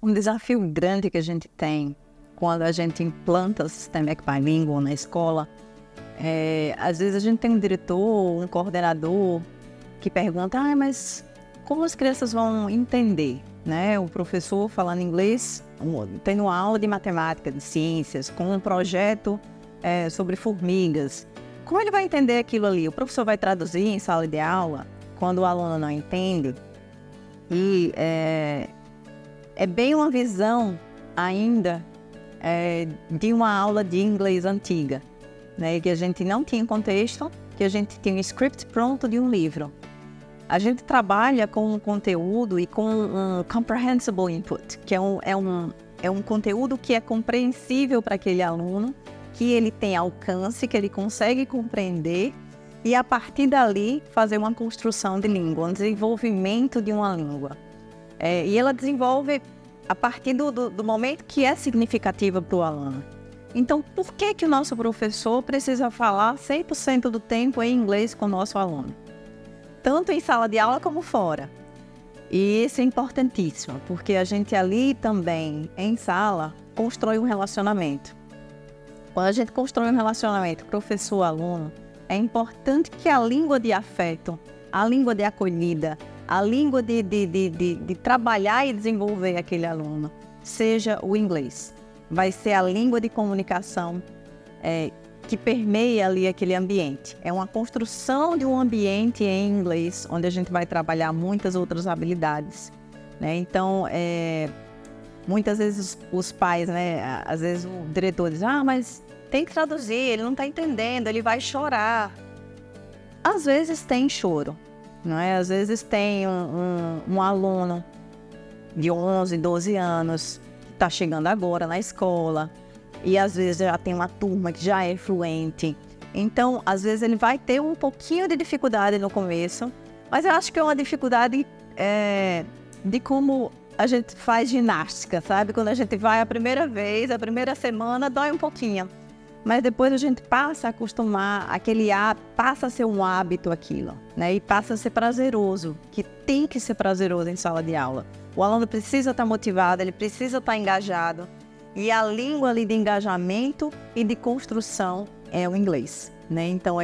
Um desafio grande que a gente tem quando a gente implanta o sistema equibilingue na escola às vezes a gente tem um diretor, um coordenador que pergunta, mas como as crianças vão entender, né? O professor falando inglês, tendo uma aula de matemática, de ciências, com um projeto sobre formigas. Como ele vai entender aquilo ali? O professor vai traduzir em sala de aula quando o aluno não entende? E é bem uma visão ainda de uma aula de inglês antiga, né? Que a gente não tinha contexto, que a gente tinha um script pronto de um livro. A gente trabalha com um conteúdo e com um comprehensible input, que é um conteúdo que é compreensível para aquele aluno, que ele tem alcance, que ele consegue compreender e, a partir dali, fazer uma construção de língua, um desenvolvimento de uma língua. E ela desenvolve a partir do momento que é significativa para o aluno. Então, por que o nosso professor precisa falar 100% do tempo em inglês com o nosso aluno? Tanto em sala de aula como fora. E isso é importantíssimo, porque a gente ali também, em sala, constrói um relacionamento. Quando a gente constrói um relacionamento professor-aluno, é importante que a língua de afeto, a língua de acolhida, a língua de trabalhar e desenvolver aquele aluno, seja o inglês. Vai ser a língua de comunicação que permeia ali aquele ambiente. É uma construção de um ambiente em inglês, onde a gente vai trabalhar muitas outras habilidades, né? Então, muitas vezes os pais, né? Às vezes o diretor diz, mas tem que traduzir, ele não está entendendo, ele vai chorar. Às vezes tem choro, não é? Às vezes tem um aluno de 11, 12 anos, que está chegando agora na escola, e às vezes já tem uma turma que já é fluente. Então, às vezes ele vai ter um pouquinho de dificuldade no começo, mas eu acho que é uma dificuldade de como a gente faz ginástica, sabe? Quando a gente vai a primeira vez, a primeira semana, dói um pouquinho. Mas depois a gente passa a acostumar, passa a ser um hábito aquilo, né? E passa a ser prazeroso, que tem que ser prazeroso em sala de aula. O aluno precisa estar motivado, ele precisa estar engajado. E a língua ali de engajamento e de construção é o inglês, né? Então,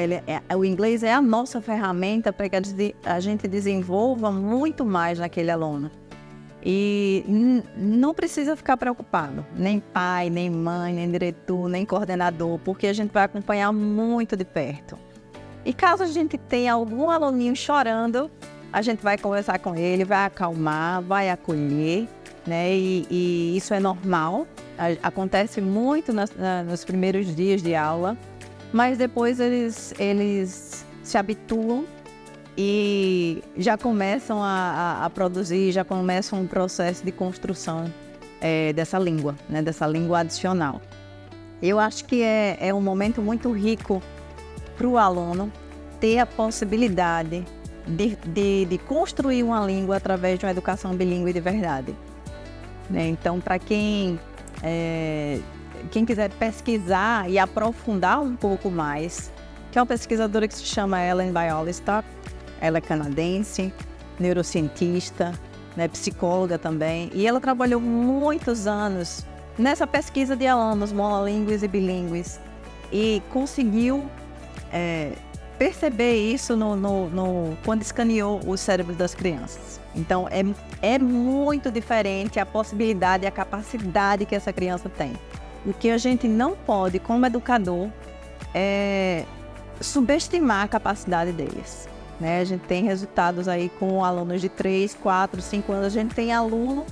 o inglês é a nossa ferramenta para que a gente desenvolva muito mais naquele aluno. E não precisa ficar preocupado, nem pai, nem mãe, nem diretor, nem coordenador, porque a gente vai acompanhar muito de perto. E caso a gente tenha algum aluninho chorando, a gente vai conversar com ele, vai acalmar, vai acolher, né? E isso é normal, acontece muito nos primeiros dias de aula, mas depois eles se habituam e já começam a produzir, já começam um processo de construção dessa língua, né, dessa língua adicional. Eu acho que é um momento muito rico para o aluno ter a possibilidade de construir uma língua através de uma educação bilíngue de verdade, né? Então, para quem quiser pesquisar e aprofundar um pouco mais, que é uma pesquisadora que se chama Ellen Bialystok. Ela é canadense, neurocientista, né, psicóloga também. E ela trabalhou muitos anos nessa pesquisa de alunos monolíngues e bilíngues. E conseguiu perceber isso quando escaneou os cérebros das crianças. Então, é muito diferente a possibilidade e a capacidade que essa criança tem. O que a gente não pode, como educador, é subestimar a capacidade deles. Né? A gente tem resultados aí com alunos de 3, 4, 5 anos. A gente tem aluno,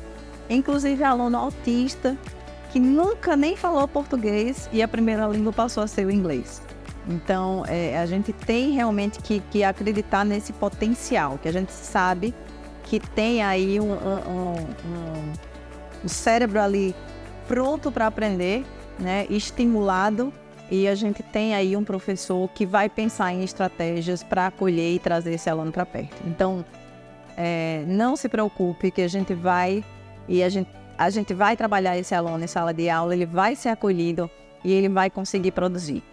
inclusive aluno autista, que nunca nem falou português e a primeira língua passou a ser o inglês. Então, a gente tem realmente que acreditar nesse potencial, que a gente sabe que tem aí um cérebro ali pronto para aprender, né? Estimulado. E a gente tem aí um professor que vai pensar em estratégias para acolher e trazer esse aluno para perto. Então, não se preocupe que a gente vai trabalhar esse aluno em sala de aula, ele vai ser acolhido e ele vai conseguir produzir.